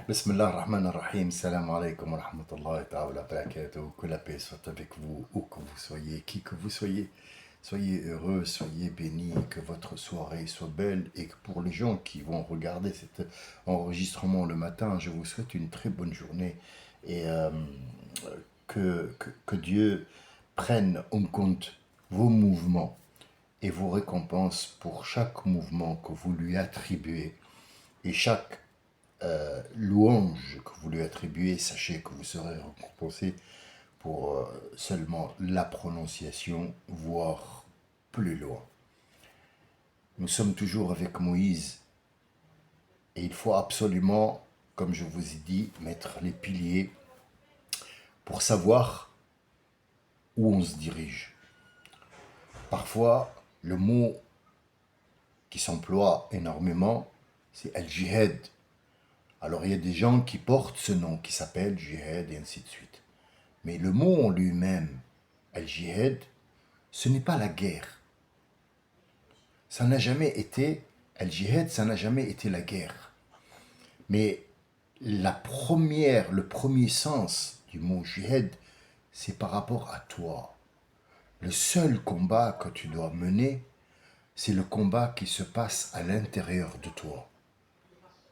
Bismillah ar-Rahman ar-Rahim, salam alaikum wa rahmatullahi ta'ala wa barakatuh. Que la paix soit avec vous, où que vous soyez, qui que vous soyez. Soyez heureux, soyez bénis, que votre soirée soit belle et que pour les gens qui vont regarder cet enregistrement le matin, je vous souhaite une très bonne journée et que Dieu prenne en compte vos mouvements et vous récompense pour chaque mouvement que vous lui attribuez et chaque louange que vous lui attribuez, sachez que vous serez récompensé pour seulement la prononciation, voire plus loin. Nous sommes toujours avec Moïse et il faut absolument, comme je vous ai dit, mettre les piliers pour savoir où on se dirige. Parfois, le mot qui s'emploie énormément, c'est al-jihad. Alors il y a des gens qui portent ce nom, qui s'appelle jihad et ainsi de suite. Mais le mot en lui-même, al-jihad, ce n'est pas la guerre. Ça n'a jamais été, al-jihad, ça n'a jamais été la guerre. Mais le premier sens du mot jihad, c'est par rapport à toi. Le seul combat que tu dois mener, c'est le combat qui se passe à l'intérieur de toi.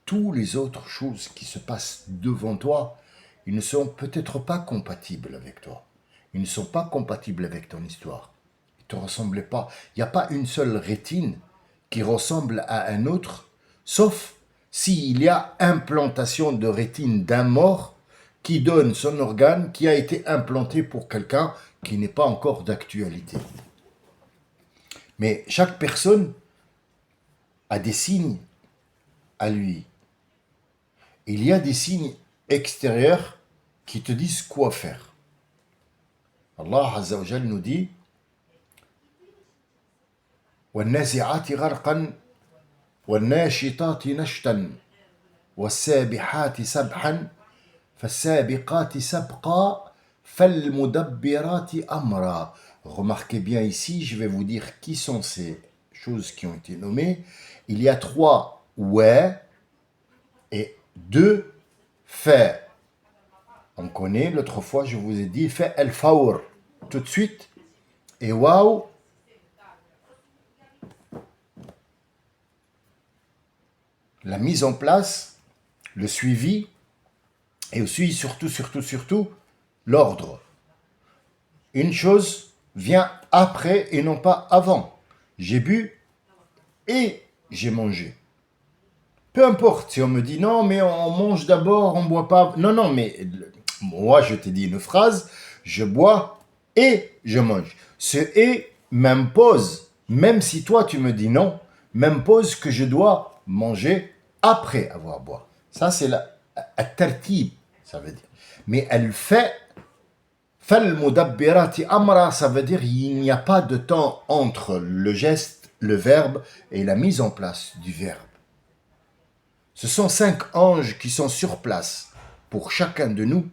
Toutes les autres choses qui se passent devant toi, ils ne sont peut-être pas compatibles avec toi. Ils ne sont pas compatibles avec ton histoire. Ils ne te ressemblaient pas. Il n'y a pas une seule rétine qui ressemble à un autre, sauf s'il y a implantation de rétine d'un mort qui donne son organe qui a été implanté pour quelqu'un qui n'est pas encore d'actualité. Mais chaque personne a des signes à lui. Il y a des signes extérieurs qui te disent quoi faire. Allah Azza wa Jal nous dit وَالنَّازِعَاتِ غَرْقًا وَالنَّاشِطَاتِ نَشْطًا وَالسَّابِحَاتِ سَبْحًا فَالسَّابِقَاتِ سَبْقًا فَالْمُدَبِّرَاتِ أَمْرًا. Remarquez bien ici, je vais vous dire qui sont ces choses qui ont été nommées. Il y a 3 ouais et 2 fait. On connaît, l'autre fois je vous ai dit fait el-fawr, tout de suite, et waouh, la mise en place, le suivi, et aussi surtout, l'ordre. Une chose vient après et non pas avant. J'ai bu et j'ai mangé. Peu importe si on me dit non, mais on mange d'abord, on boit pas. Non, mais moi je t'ai dit une phrase, je bois et je mange. Ce et m'impose, même si toi tu me dis non, m'impose que je dois manger après avoir boire. Ça c'est la tartib, ça veut dire. Mais elle fait فَالْمُدَبِّرَاتِ أَمْرًا, ça veut dire il n'y a pas de temps entre le geste, le verbe et la mise en place du verbe. Ce sont 5 anges qui sont sur place pour chacun de nous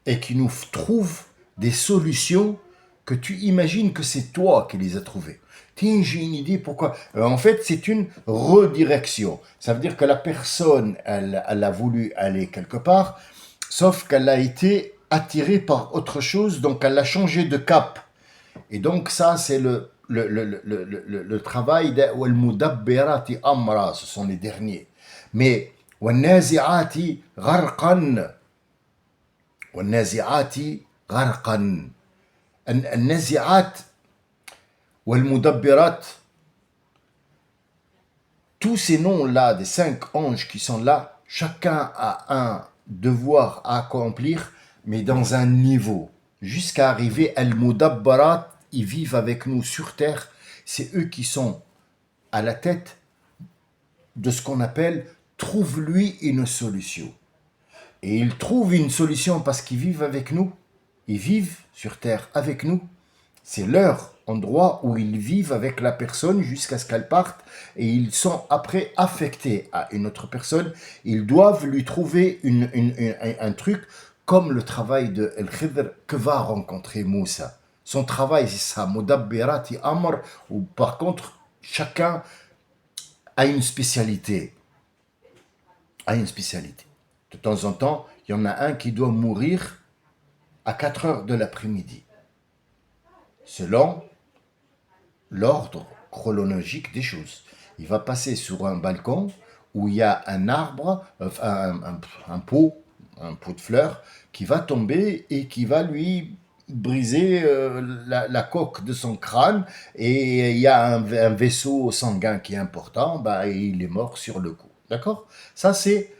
et qui nous trouvent des solutions que tu imagines que c'est toi qui les as trouvées. Tiens, j'ai une idée, pourquoi? En fait, c'est une redirection. Ça veut dire que la personne, elle a voulu aller quelque part, sauf qu'elle a été attirée par autre chose, donc elle a changé de cap. Et donc ça, c'est le travail de وَالْمُدَبِّرَاتِ أَمْرًا, ce sont les derniers. Mais وَالنَّازِعَاتِ غَرْقًا وَالنَّازِعَاتِ غَرْقًا النَّازِعَاتِ وَالْمُدَبِّرَاتِ, tous ces noms-là, des 5 anges qui sont là, chacun a un devoir à accomplir, mais dans un niveau, jusqu'à arriver al-Mudabbarat, ils vivent avec nous sur terre, c'est eux qui sont à la tête de ce qu'on appelle « trouve-lui une solution ». Et ils trouvent une solution parce qu'ils vivent avec nous, ils vivent sur terre avec nous, c'est leur endroit où ils vivent avec la personne jusqu'à ce qu'elle parte et ils sont après affectés à une autre personne. Ils doivent lui trouver un truc comme le travail de El-Khidr que va rencontrer Moussa. Son travail, c'est ça, Mudabbirati Amr, où par contre, chacun a une spécialité. De temps en temps, il y en a un qui doit mourir à 4 heures de l'après-midi, selon l'ordre chronologique des choses. Il va passer sur un balcon où il y a un arbre, un pot de fleurs, qui va tomber et qui va lui briser la coque de son crâne, et il y a un vaisseau sanguin qui est important, bah, et il est mort sur le coup. D'accord? Ça, c'est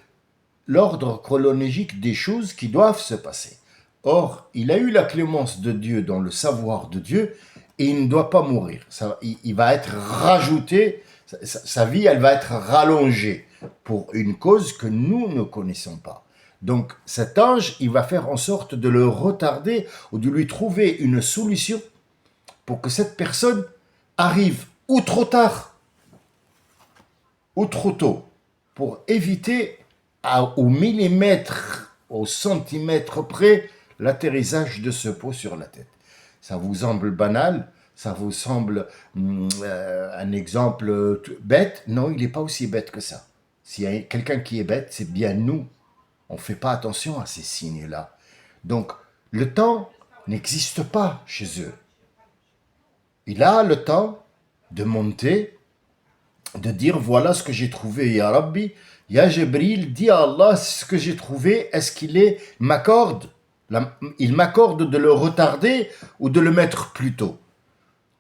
l'ordre chronologique des choses qui doivent se passer. Or, il a eu la clémence de Dieu dans le savoir de Dieu, et il ne doit pas mourir. Il va être rajouté, sa vie, elle va être rallongée pour une cause que nous ne connaissons pas. Donc cet ange, il va faire en sorte de le retarder ou de lui trouver une solution pour que cette personne arrive ou trop tard ou trop tôt, pour éviter au millimètre, au centimètre près, l'atterrissage de ce pot sur la tête. Ça vous semble banal? Ça vous semble un exemple bête? Non, il n'est pas aussi bête que ça. S'il y a quelqu'un qui est bête, c'est bien nous. On ne fait pas attention à ces signes-là. Donc, le temps n'existe pas chez eux. Il a le temps de monter, de dire voilà ce que j'ai trouvé, ya Rabbi, ya Jibril, dis à Allah ce que j'ai trouvé, est-ce qu'il m'accorde, il m'accorde de le retarder ou de le mettre plus tôt.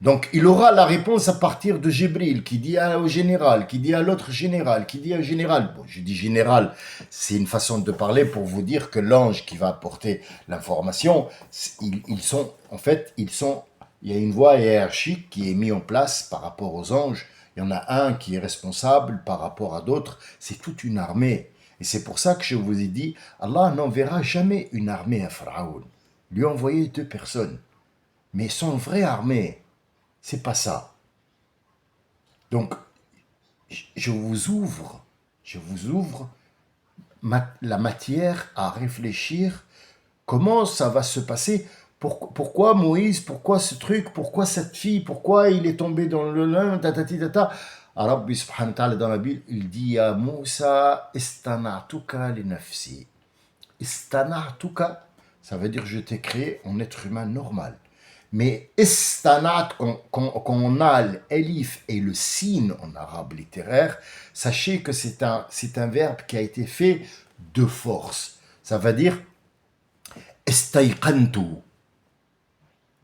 Donc il aura la réponse à partir de Jibril, qui dit au général, qui dit à l'autre général, qui dit au général. Bon, je dis général, c'est une façon de parler pour vous dire que l'ange qui va apporter l'information, ils sont, en fait, il y a une voie hiérarchique qui est mise en place par rapport aux anges. Il y en a un qui est responsable par rapport à d'autres. C'est toute une armée. Et c'est pour ça que je vous ai dit, Allah n'enverra jamais une armée à Pharaon. Lui envoyer 2 personnes. Mais son vraie armée, c'est pas ça. Donc, je vous ouvre la matière à réfléchir. Comment ça va se passer? Pourquoi Moïse? Pourquoi ce truc? Pourquoi cette fille? Pourquoi il est tombé dans le lin? Tatati tata. Rabbi subhanahu wa ta'ala dans la Bible, il dit ya Moussa istana'tuka li nafsi. Istana'tuka, ça veut dire je t'ai créé en être humain normal. Mais istanat, quand on a l'elif et le sin en arabe littéraire, sachez que c'est un verbe qui a été fait de force. Ça veut dire istayqantu.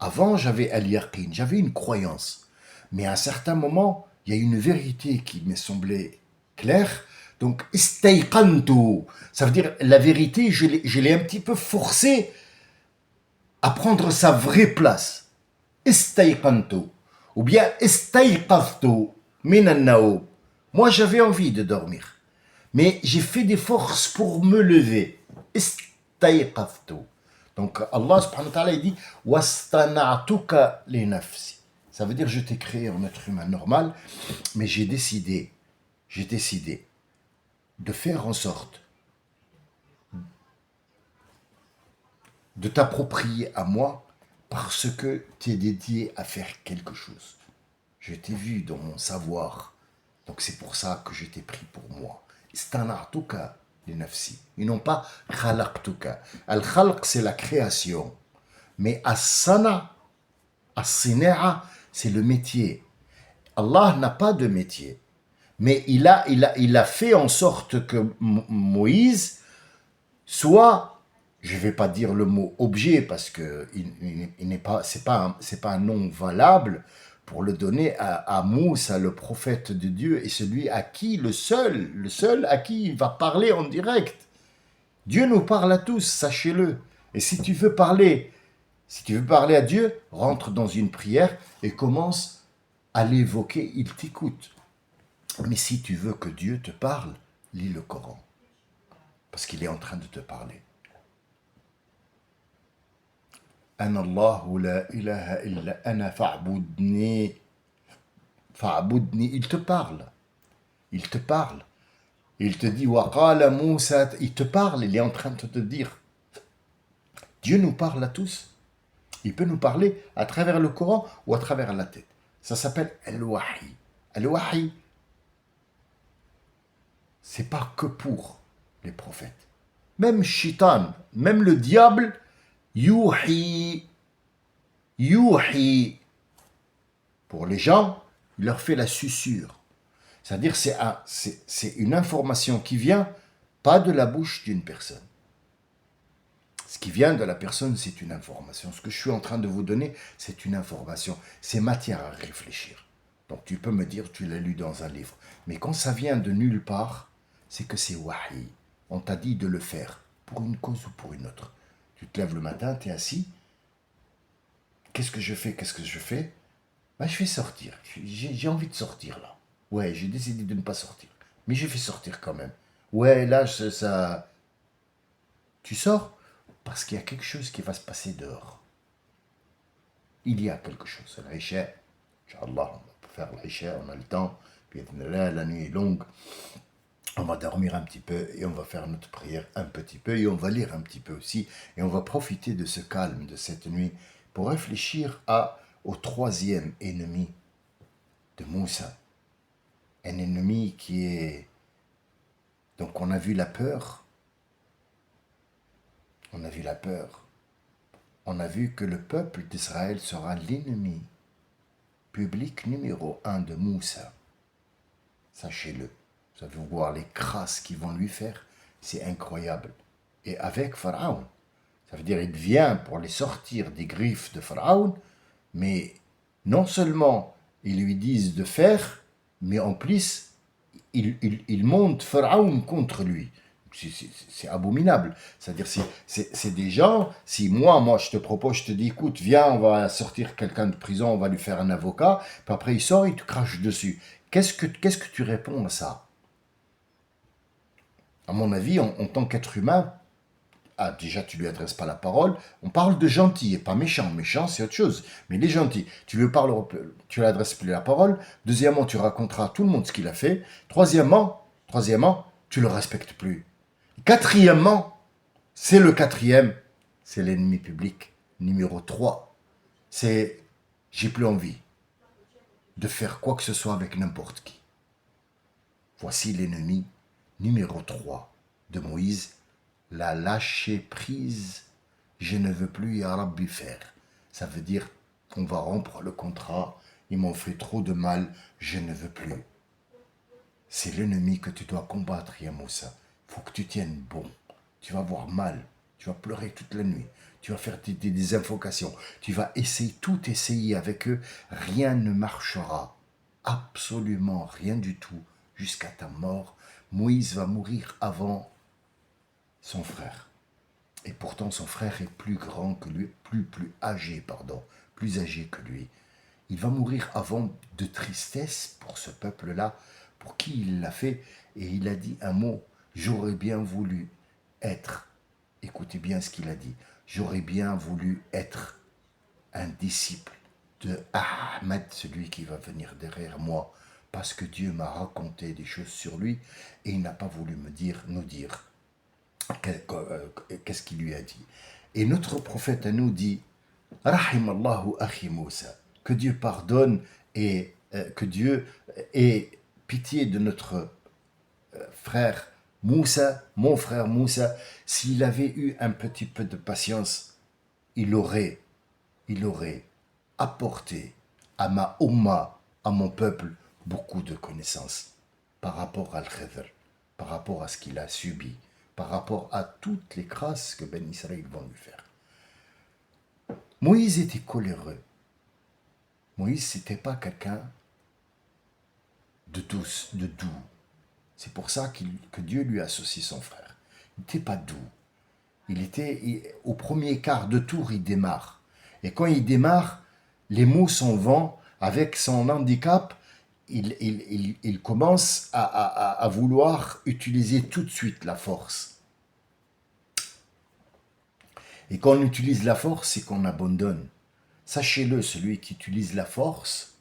Avant, j'avais al-yaqin, j'avais une croyance. Mais à un certain moment, il y a une vérité qui m'est semblée claire. Donc, istayqantu, ça veut dire la vérité, je l'ai un petit peu forcée à prendre sa vraie place. Istayqantu. Ou bien istayqaftu min al-naoum. Moi, j'avais envie de dormir. Mais j'ai fait des forces pour me lever. Istayqaftu. Donc Allah subhanahu wa ta'ala dit wastana'tuka li nafsi. Ça veut dire je t'ai créé en être humain normal, mais j'ai décidé de faire en sorte de t'approprier à moi parce que tu es dédié à faire quelque chose. Je t'ai vu dans mon savoir, donc c'est pour ça que je t'ai pris pour moi. Istana'tuka li nafsi. Ils n'ont pas khalaqtuka. Al-khalq, c'est la création. Mais as-sana, as-sina'a, c'est le métier. Allah n'a pas de métier. Mais il a fait en sorte que Moïse soit, je ne vais pas dire le mot objet parce que c'est pas un nom valable pour le donner à Moussa, le prophète de Dieu, et celui à qui, le seul à qui il va parler en direct. Dieu nous parle à tous, sachez-le. Et si tu veux parler à Dieu, rentre dans une prière et commence à l'évoquer, il t'écoute. Mais si tu veux que Dieu te parle, lis le Coran. Parce qu'il est en train de te parler. Ana Allahu la ilaha illa ana fa'budni. Fa'budni, il te parle. Il te parle. Il te dit waqala Moussa, il te parle, il est en train de te dire. Dieu nous parle à tous. Il peut nous parler à travers le Coran ou à travers la tête. Ça s'appelle Al-Wahi. Al-Wahi, c'est pas que pour les prophètes. Même Shaitan, même le diable, yuhi, yuhi. Pour les gens, il leur fait la susurre. C'est-à-dire c'est une information qui vient pas de la bouche d'une personne. Ce qui vient de la personne, c'est une information. Ce que je suis en train de vous donner, c'est une information. C'est matière à réfléchir. Donc tu peux me dire, tu l'as lu dans un livre. Mais quand ça vient de nulle part, c'est que c'est wahi. On t'a dit de le faire, pour une cause ou pour une autre. Tu te lèves le matin, tu es assis. Qu'est-ce que je fais? Qu'est-ce que je fais? Ben, je vais sortir. J'ai envie de sortir là. Ouais, j'ai décidé de ne pas sortir. Mais je vais sortir quand même. Ouais, là, ça... Tu sors parce qu'il y a quelque chose qui va se passer dehors. Il y a quelque chose. L'Aïcha, Inch'Allah, on va faire l'Aïcha, on a le temps. Puis la nuit est longue. On va dormir un petit peu et on va faire notre prière un petit peu et on va lire un petit peu aussi. Et on va profiter de ce calme de cette nuit pour réfléchir au troisième ennemi de Moussa. Un ennemi qui est... Donc on a vu la peur. On a vu la peur. On a vu que le peuple d'Israël sera l'ennemi public numéro 1 de Moussa. Sachez-le. Vous allez voir les crasses qu'ils vont lui faire. C'est incroyable. Et avec Pharaon. Ça veut dire qu'il vient pour les sortir des griffes de Pharaon, mais non seulement ils lui disent de faire, mais en plus, ils montent Pharaon contre lui. C'est abominable. C'est-à-dire, c'est des gens, si moi, je te propose, je te dis, écoute, viens, on va sortir quelqu'un de prison, on va lui faire un avocat, puis après il sort, il te crache dessus. Qu'est-ce que tu réponds à ça? À mon avis, en tant qu'être humain, déjà, tu lui adresses pas la parole. On parle de gentil et pas méchant. Méchant, c'est autre chose. Mais les gentils, tu lui adresses plus la parole. Deuxièmement, tu raconteras à tout le monde ce qu'il a fait. Troisièmement, tu le respectes plus. Quatrièmement, c'est le quatrième, c'est l'ennemi public. Numéro 3, c'est j'ai plus envie de faire quoi que ce soit avec n'importe qui. Voici l'ennemi numéro 3 de Moïse, la lâcher prise. Je ne veux plus, ya Rabbi, faire. Ça veut dire, on va rompre le contrat, ils m'ont fait trop de mal, je ne veux plus. C'est l'ennemi que tu dois combattre, ya Moussa. Il faut que tu tiennes bon. Tu vas avoir mal, tu vas pleurer toute la nuit, tu vas faire des invocations, tu vas tout essayer avec eux, rien ne marchera. Absolument rien du tout, jusqu'à ta mort. Moïse va mourir avant son frère. Et pourtant, son frère est plus grand que lui, plus âgé que lui. Il va mourir avant de tristesse pour ce peuple-là, pour qui il l'a fait. Et il a dit un mot, j'aurais bien voulu être, écoutez bien ce qu'il a dit, j'aurais bien voulu être un disciple de Ahmed, celui qui va venir derrière moi, parce que Dieu m'a raconté des choses sur lui et il n'a pas voulu nous dire qu'est-ce qu'il lui a dit. Et notre prophète à nous dit, Rahimallahu akhi Moussa, que Dieu pardonne et que Dieu ait pitié de notre frère Moussa, mon frère Moussa. S'il avait eu un petit peu de patience, il aurait apporté à ma umma, à mon peuple, beaucoup de connaissances par rapport à Al-Khidr, par rapport à ce qu'il a subi, par rapport à toutes les grâces que Ben Israël vont lui faire. Moïse était coléreux. Moïse, n'était pas quelqu'un de doux. C'est pour ça que Dieu lui associe son frère. Il n'était pas doux. Au premier quart de tour, il démarre. Et quand il démarre, les mots s'en vont. Avec son handicap, il commence à vouloir utiliser tout de suite la force. Et quand on utilise la force, c'est qu'on abandonne. Sachez-le, celui qui utilise la force,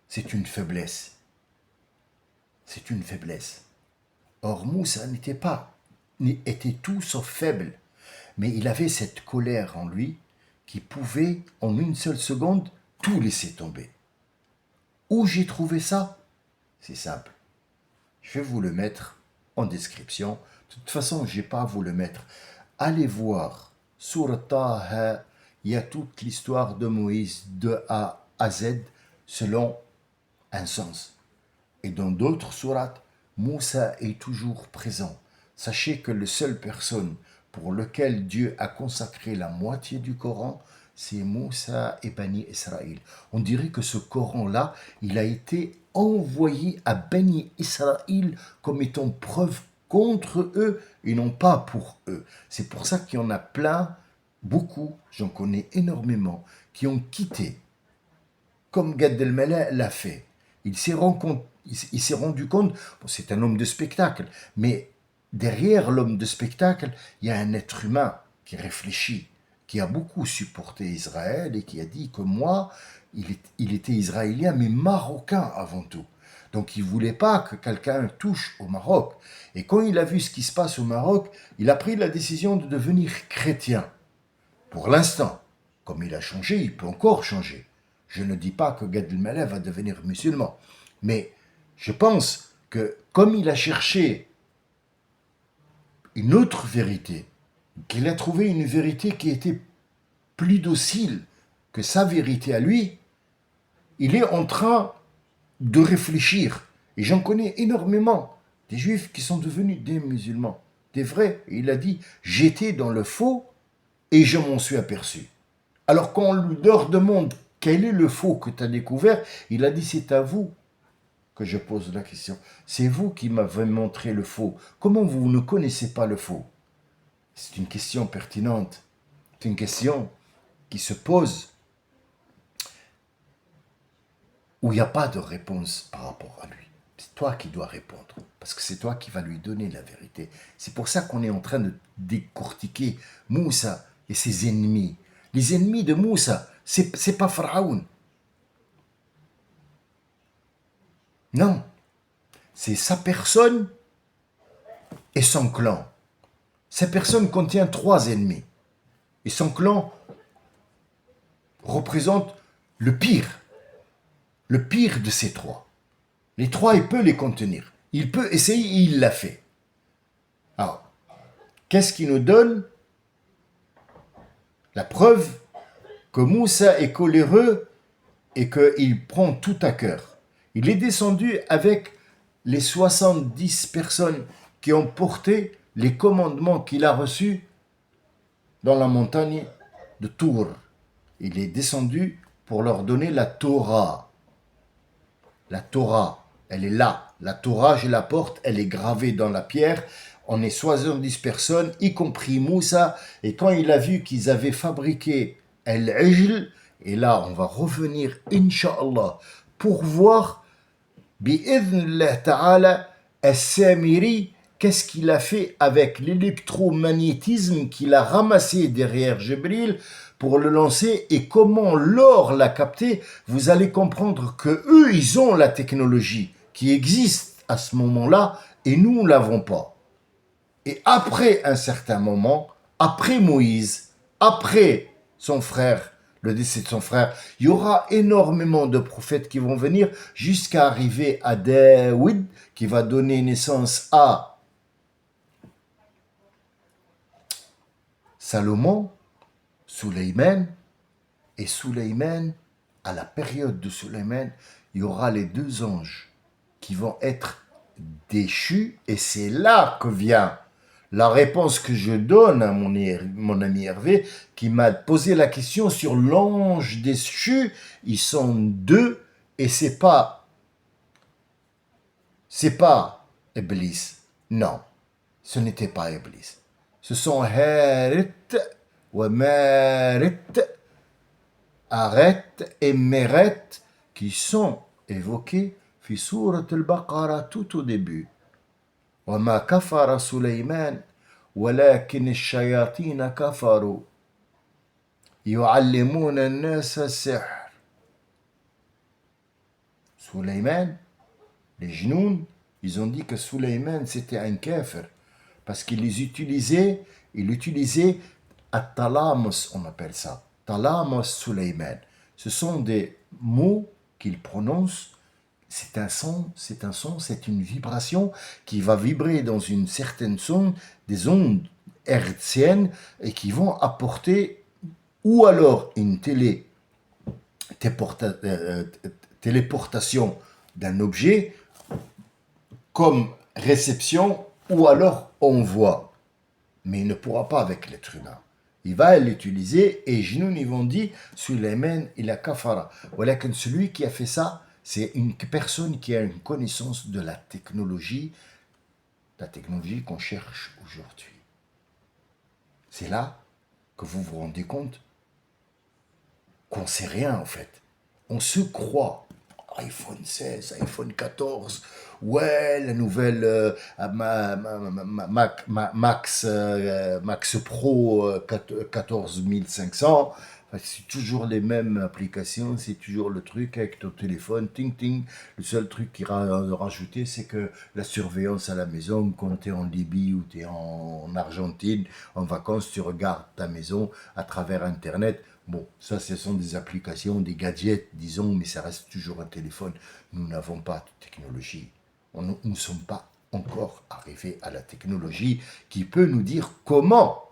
c'est une faiblesse. C'est une faiblesse. Or, Moussa était tout sauf faible. Mais il avait cette colère en lui qui pouvait, en une seule seconde, tout laisser tomber. Où j'ai trouvé ça? C'est simple. Je vais vous le mettre en description De toute façon, je n'ai pas à vous le mettre. Allez voir, sur Taha, il y a toute l'histoire de Moïse de A à Z selon un sens. Et dans d'autres sourates, Moussa est toujours présent. Sachez que la seule personne pour laquelle Dieu a consacré la moitié du Coran, c'est Moussa et Bani Israël. On dirait que ce Coran-là, il a été envoyé à Bani Israël comme étant preuve contre eux et non pas pour eux. C'est pour ça qu'il y en a plein, beaucoup, j'en connais énormément, qui ont quitté, comme Gad Elmaleh l'a fait. Il s'est rendu compte, bon, c'est un homme de spectacle, mais derrière l'homme de spectacle, il y a un être humain qui réfléchit, qui a beaucoup supporté Israël et qui a dit que moi, il était israélien, mais marocain avant tout. Donc il ne voulait pas que quelqu'un touche au Maroc. Et quand il a vu ce qui se passe au Maroc, il a pris la décision de devenir chrétien. Pour l'instant, comme il a changé, il peut encore changer. Je ne dis pas que Gad Elmaleh va devenir musulman, mais je pense que comme il a cherché une autre vérité, qu'il a trouvé une vérité qui était plus docile que sa vérité à lui, il est en train de réfléchir. Et j'en connais énormément, des juifs qui sont devenus des musulmans, des vrais. Et il a dit, j'étais dans le faux et je m'en suis aperçu. Alors quand on lui leur demande quel est le faux que tu as découvert, il a dit, c'est à vous que je pose la question. C'est vous qui m'avez montré le faux. Comment vous ne connaissez pas le faux? C'est une question pertinente. C'est une question qui se pose où il n'y a pas de réponse par rapport à lui. C'est toi qui dois répondre, parce que c'est toi qui vas lui donner la vérité. C'est pour ça qu'on est en train de décortiquer Moussa et ses ennemis. Les ennemis de Moussa, c'est pas Pharaon. Non, c'est sa personne et son clan. Sa personne contient 3 ennemis. Et son clan représente le pire de ces 3. Les 3, il peut les contenir. Il peut essayer et il l'a fait. Alors, qu'est-ce qui nous donne la preuve que Moussa est coléreux et qu'il prend tout à cœur? Il est descendu avec les 70 personnes qui ont porté les commandements qu'il a reçus dans la montagne de Tour. Il est descendu pour leur donner la Torah. La Torah, elle est là. La Torah, je la porte, elle est gravée dans la pierre. On est 70 personnes, y compris Moussa. Et quand il a vu qu'ils avaient fabriqué El-Ijl, et là, on va revenir, Inch'Allah, pour voir, bi'idhnillah ta'ala, As-Samiri, qu'est-ce qu'il a fait avec l'électromagnétisme qu'il a ramassé derrière Jibril pour le lancer et comment l'or l'a capté. Vous allez comprendre que eux, ils ont la technologie qui existe à ce moment-là et nous, ne l'avons pas. Et après un certain moment, après Moïse, après son frère, le décès de son frère, il y aura énormément de prophètes qui vont venir jusqu'à arriver à Daoud, qui va donner naissance à Salomon, Sulayman, et Sulayman, à la période de Sulayman, il y aura les 2 anges qui vont être déchus, et c'est là que vient la réponse que je donne à mon ami Hervé, qui m'a posé la question sur l'ange déchu. Ils sont 2, et c'est pas Iblis. Non, ce n'était pas Iblis. Ce sont Harit ou Marit, Aret et Meret, qui sont évoqués fi Surat al-Baqarah tout au début. وما كفر سليمان ولكن الشياطين كفروا يعلمون الناس السحر. Sulayman, les Jnoun, ils ont dit que Sulayman c'était un kafir parce qu'il utilisait at-talamus, on appelle ça, talamus Sulayman. Ce sont des mots qu'il prononce, c'est un son, c'est une vibration qui va vibrer dans une certaine zone, des ondes hertziennes, et qui vont apporter ou alors une téléportation d'un objet comme réception ou alors envoi. Mais il ne pourra pas avec l'être humain. Il va l'utiliser et Jnoun, ils vont dire Sulayman il a kafara. Voilà que celui qui a fait ça, c'est une personne qui a une connaissance de la technologie qu'on cherche aujourd'hui. C'est là que vous vous rendez compte qu'on ne sait rien en fait. On se croit iPhone 16, iPhone 14, ouais, la nouvelle Max Pro 14500. Enfin, c'est toujours les mêmes applications, c'est toujours le truc avec ton téléphone, ting ting. Le seul truc qui rajouté, c'est que la surveillance à la maison, quand tu es en Libye ou tu es en Argentine, en vacances, tu regardes ta maison à travers Internet. Bon, ça, ce sont des applications, des gadgets, disons, mais ça reste toujours un téléphone. Nous n'avons pas de technologie. Nous ne sommes pas encore arrivés à la technologie qui peut nous dire comment.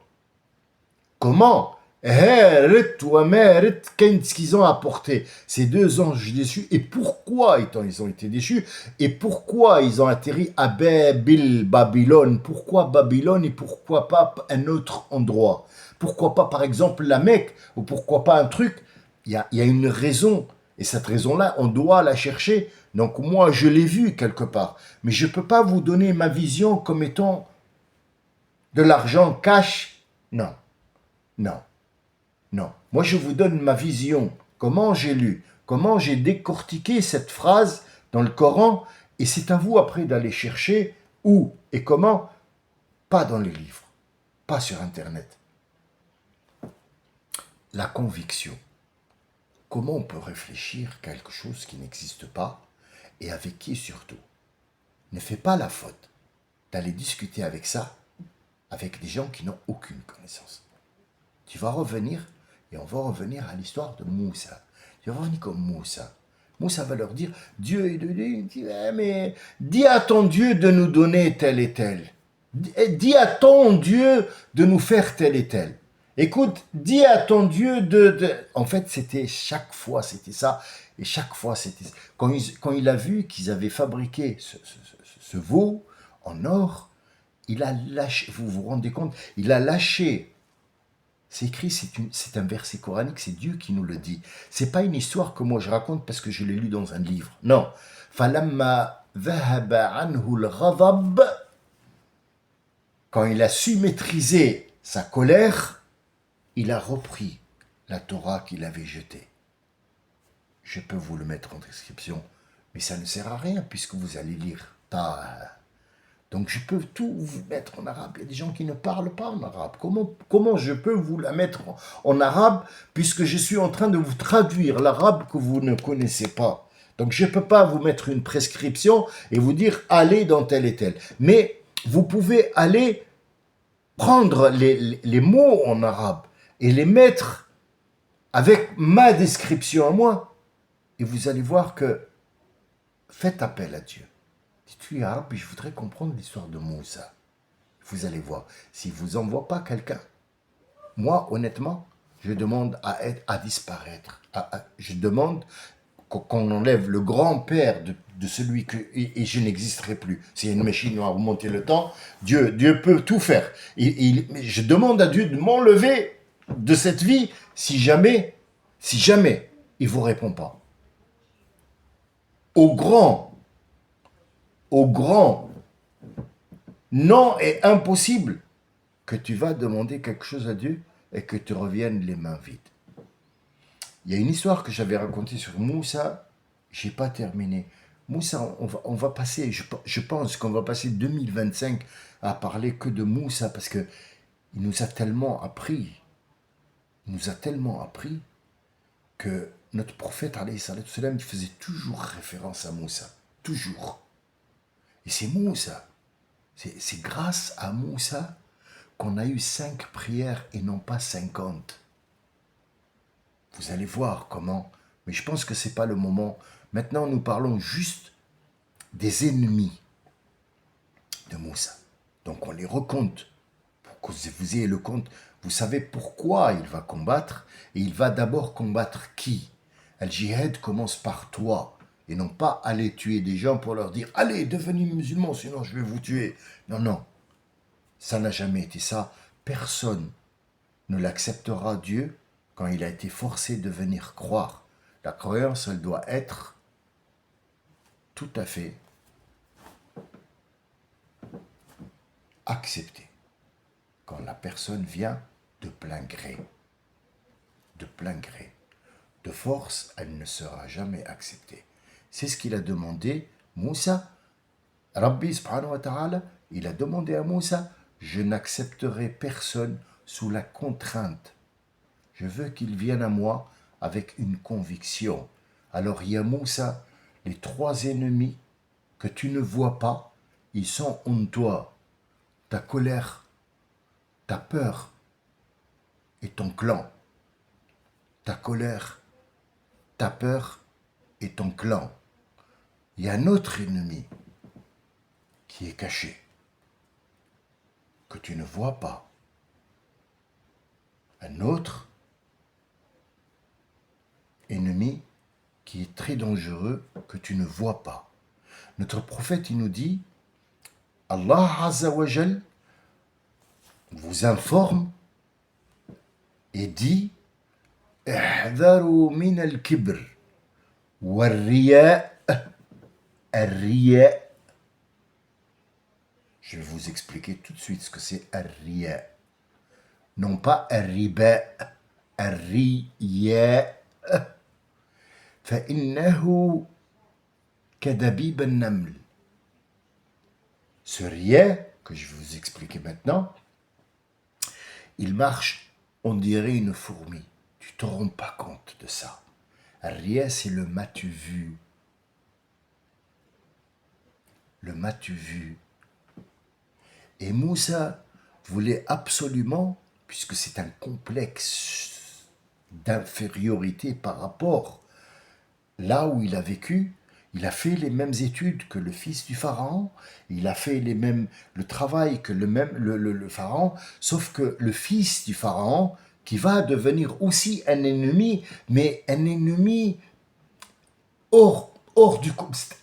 Qu'est-ce qu'ils ont apporté ces deux anges déçus et pourquoi ils ont été déçus et pourquoi ils ont atterri à Babylone, pourquoi Babylone et pourquoi pas un autre endroit, pourquoi pas par exemple la Mecque ou pourquoi pas un truc. Il y a une raison et cette raison-là on doit la chercher. Donc moi je l'ai vu quelque part, mais je ne peux pas vous donner ma vision comme étant de l'argent cash. Non, non. Non. Moi, je vous donne ma vision, comment j'ai lu, comment j'ai décortiqué cette phrase dans le Coran, et c'est à vous après d'aller chercher où et comment, pas dans les livres, pas sur Internet. La conviction. Comment on peut réfléchir quelque chose qui n'existe pas, et avec qui surtout? Ne fais pas la faute d'aller discuter avec ça, avec des gens qui n'ont aucune connaissance. Tu vas revenir. Et on va revenir à l'histoire de Moussa. Tu vas revenir comme Moussa. Moussa va leur dire, Dieu, mais dis à ton Dieu de nous donner tel et tel. Dis à ton Dieu de nous faire tel et tel. Écoute, dis à ton Dieu En fait, c'était chaque fois, c'était ça. Et chaque fois, c'était... Quand il a vu qu'ils avaient fabriqué ce veau en or, il a lâché, vous vous rendez compte, il a lâché. C'est écrit, c'est un verset coranique, c'est Dieu qui nous le dit. C'est pas une histoire que moi je raconte parce que je l'ai lu dans un livre. Non. Falamma dhahaba anhu al-ghadab, quand il a su maîtriser sa colère, il a repris la Torah qu'il avait jetée. Je peux vous le mettre en description, mais ça ne sert à rien puisque vous allez lire. Donc je peux tout vous mettre en arabe. Il y a des gens qui ne parlent pas en arabe. Comment je peux vous la mettre en arabe puisque je suis en train de vous traduire l'arabe que vous ne connaissez pas. Donc je ne peux pas vous mettre une prescription et vous dire allez dans tel et tel. Mais vous pouvez aller prendre les mots en arabe et les mettre avec ma description à moi. Et vous allez voir que faites appel à Dieu. Dites-lui arabe, je voudrais comprendre l'histoire de Moussa. Vous allez voir, s'il ne vous envoie pas quelqu'un, moi, honnêtement, je demande à disparaître. Je demande qu'on enlève le grand-père de celui que... Et je n'existerai plus. S'il y a une machine à remonter le temps, Dieu peut tout faire. Je demande à Dieu de m'enlever de cette vie si jamais il ne vous répond pas. Au grand non est impossible que tu vas demander quelque chose à Dieu et que tu reviennes les mains vides. Il y a une histoire que j'avais racontée sur Moussa, je n'ai pas terminé. Moussa, on va passer, je pense qu'on va passer 2025 à parler que de Moussa parce qu'il nous a tellement appris, que notre prophète, alayhi salatu salam, il faisait toujours référence à Moussa, toujours. Et c'est Moussa. C'est grâce à Moussa qu'on a eu 5 prières et non pas 50. Vous allez voir comment. Mais je pense que ce n'est pas le moment. Maintenant, nous parlons juste des ennemis de Moussa. Donc on les recompte pour que vous ayez le compte. Vous savez pourquoi il va combattre, et il va d'abord combattre qui? Al-Jihad commence par toi, et non pas aller tuer des gens pour leur dire « Allez, devenez musulmans, sinon je vais vous tuer ». Non, non, ça n'a jamais été ça. Personne ne l'acceptera, Dieu, quand il a été forcé de venir croire. La croyance, elle doit être tout à fait acceptée. Quand la personne vient de plein gré. De plein gré. De force, elle ne sera jamais acceptée. C'est ce qu'il a demandé Moussa. Rabbi subhanahu wa ta'ala, il a demandé à Moussa, je n'accepterai personne sous la contrainte. Je veux qu'il vienne à moi avec une conviction. Alors il y a Moussa, les trois ennemis que tu ne vois pas, ils sont en toi. Ta colère, ta peur et ton clan. Ta colère, ta peur et ton clan. Il y a un autre ennemi qui est caché, que tu ne vois pas. Un autre ennemi qui est très dangereux, que tu ne vois pas. Notre prophète, il nous dit, Allah Azza wa Jal vous informe et dit, احذروا من الكبر والرياء الرياء. Je vais vous expliquer tout de suite ce que c'est الرياء. Non pas الربا, الرياء. فإنه كدبيب النمل. Ce riya que je vais vous expliquer maintenant, il marche, on dirait une fourmi. Tu ne te rends pas compte de ça. Riya, c'est le m'as-tu vu. Le m'as-tu vu. Et Moussa voulait absolument, puisque c'est un complexe d'infériorité par rapport là où il a vécu, il a fait les mêmes études que le fils du pharaon, il a fait le travail que le pharaon, sauf que le fils du pharaon, qui va devenir aussi un ennemi, mais un ennemi hors du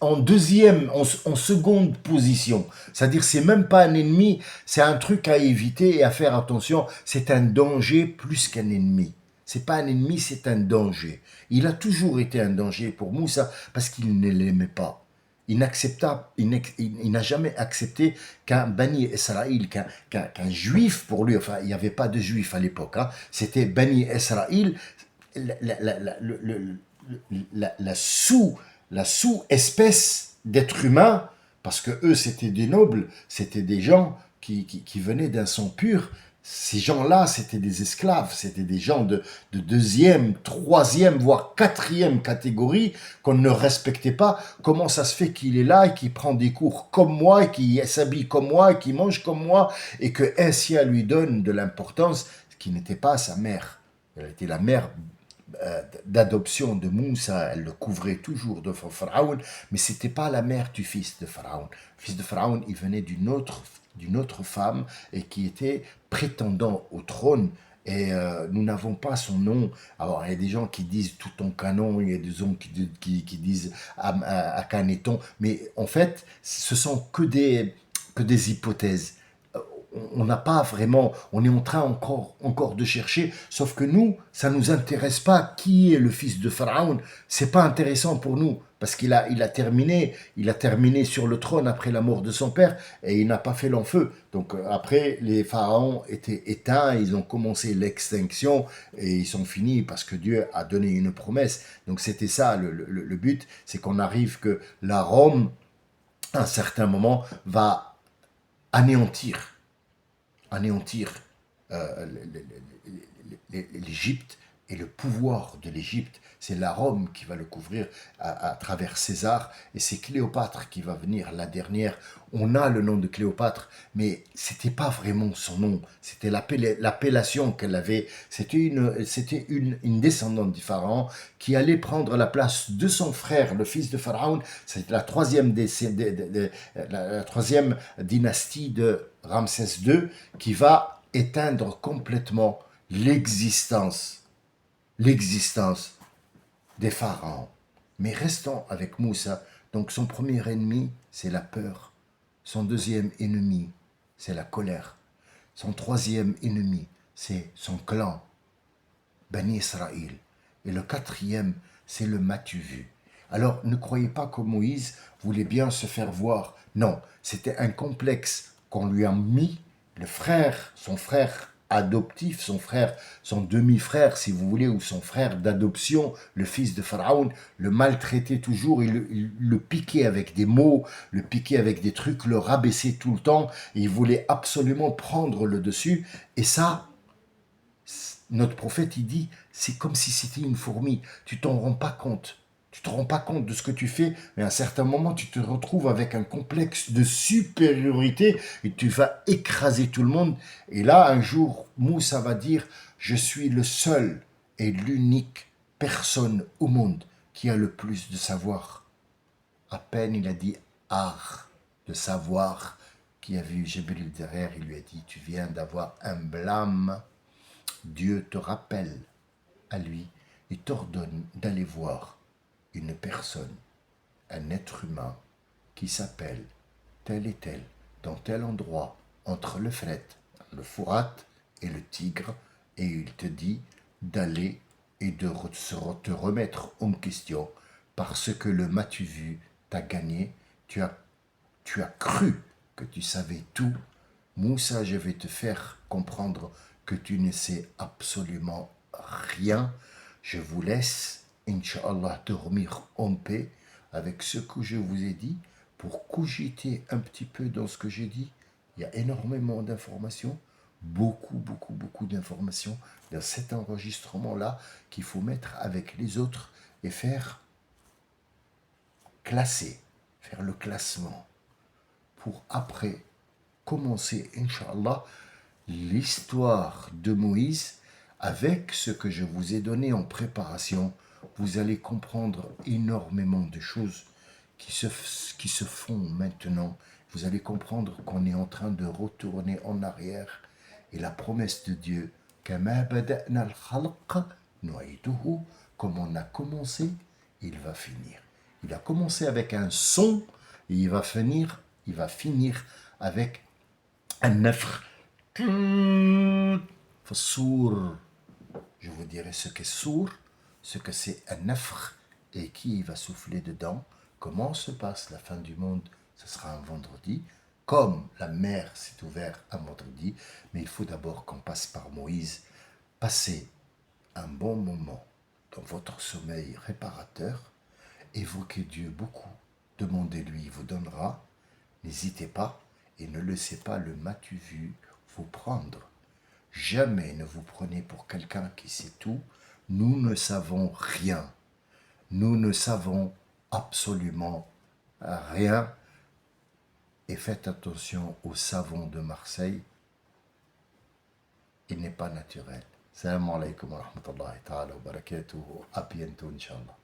en deuxième, en seconde position. C'est-à-dire, c'est même pas un ennemi, c'est un truc à éviter et à faire attention. C'est un danger plus qu'un ennemi. C'est pas un ennemi, c'est un danger. Il a toujours été un danger pour Moussa parce qu'il ne l'aimait pas. Il n'a jamais accepté qu'un Bani Israël, qu'un juif pour lui, enfin, il n'y avait pas de juif à l'époque, hein, c'était Bani Israël, la sous-espèce d'être humain, parce que eux c'était des nobles, c'était des gens qui venaient d'un sang pur. Ces gens-là, c'était des esclaves, c'était des gens de deuxième, troisième, voire quatrième catégorie qu'on ne respectait pas. Comment ça se fait qu'il est là et qu'il prend des cours comme moi, et qu'il s'habille comme moi, et qu'il mange comme moi, et que Essia lui donne de l'importance, ce qui n'était pas sa mère. Elle était la mère d'adoption de Moussa, elle le couvrait toujours de Pharaon, mais c'était pas la mère du fils de Pharaon. Le fils de Pharaon, il venait d'une autre femme et qui était prétendant au trône. Et nous n'avons pas son nom. Alors, il y a des gens qui disent tout en canon, il y a des gens qui disent Akhenaton, mais en fait, ce sont que des hypothèses. On n'a pas vraiment, on est en train encore de chercher, sauf que nous, ça nous intéresse pas qui est le fils de Pharaon. C'est pas intéressant pour nous parce qu'il a terminé sur le trône après la mort de son père et il n'a pas fait long feu. Donc après, les pharaons étaient éteints, ils ont commencé l'extinction et ils sont finis parce que Dieu a donné une promesse. Donc c'était ça le but, c'est qu'on arrive que la Rome, à un certain moment, va anéantir l'Égypte et le pouvoir de l'Égypte, c'est la Rome qui va le couvrir à travers César, et c'est Cléopâtre qui va venir, la dernière. On a le nom de Cléopâtre, mais c'était pas vraiment son nom, c'était l'appellation qu'elle avait. C'était une descendante du pharaon qui allait prendre la place de son frère, le fils de Pharaon. C'est la la troisième dynastie de Ramsès II qui va éteindre complètement l'existence des pharaons. Mais restons avec Moussa. Donc son premier ennemi, c'est la peur. Son deuxième ennemi, c'est la colère. Son troisième ennemi, c'est son clan, Bani Israël. Et le quatrième, c'est le m'as-tu vu. Alors ne croyez pas que Moïse voulait bien se faire voir. Non, c'était un complexe qu'on lui a mis. Son frère adoptif, son demi-frère, si vous voulez, ou son frère d'adoption, le fils de Pharaon, le maltraitait toujours, il le piquait avec des mots, le piquait avec des trucs, le rabaissait tout le temps, et il voulait absolument prendre le dessus. Et ça, notre prophète, il dit, c'est comme si c'était une fourmi. Tu t'en rends pas compte. Tu te rends pas compte de ce que tu fais, mais à un certain moment, tu te retrouves avec un complexe de supériorité et tu vas écraser tout le monde. Et là, un jour, Moussa va dire, je suis le seul et l'unique personne au monde qui a le plus de savoir. À peine il a dit art de savoir, qui a vu Jibril derrière, il lui a dit, tu viens d'avoir un blâme. Dieu te rappelle à lui et t'ordonne d'aller voir une personne, un être humain qui s'appelle tel et tel, dans tel endroit, entre l'Euphrate, le Fourat et le Tigre, et il te dit d'aller et de te remettre en question parce que le m'as-tu vu t'a gagné, tu as cru que tu savais tout. Moussa, je vais te faire comprendre que tu ne sais absolument rien. Je vous laisse, Inch'Allah, dormir en paix avec ce que je vous ai dit pour cogiter un petit peu dans ce que j'ai dit. Il y a énormément d'informations, beaucoup d'informations dans cet enregistrement-là qu'il faut mettre avec les autres et faire faire le classement pour après commencer, Inch'Allah, l'histoire de Moïse avec ce que je vous ai donné en préparation. Vous allez comprendre énormément de choses qui se font maintenant. Vous allez comprendre qu'on est en train de retourner en arrière. Et la promesse de Dieu, comme on a commencé, il va finir. Il a commencé avec un son et il va finir avec un nafr. Sour. Je vous dirai ce qu'est sourd, ce que c'est un nafr et qui va souffler dedans. Comment se passe la fin du monde? Ce sera un vendredi. Comme la mer s'est ouverte un vendredi, mais il faut d'abord qu'on passe par Moïse. Passez un bon moment dans votre sommeil réparateur. Évoquez Dieu beaucoup. Demandez-lui, il vous donnera. N'hésitez pas et ne laissez pas le m'as-tu vu vous prendre. Jamais ne vous prenez pour quelqu'un qui sait tout. Nous ne savons rien. Nous ne savons absolument rien. Et faites attention au savon de Marseille. Il n'est pas naturel. Salam alaikum wa rahmatullahi ta'ala wa barakatuhu. À bientôt, Inch'Allah.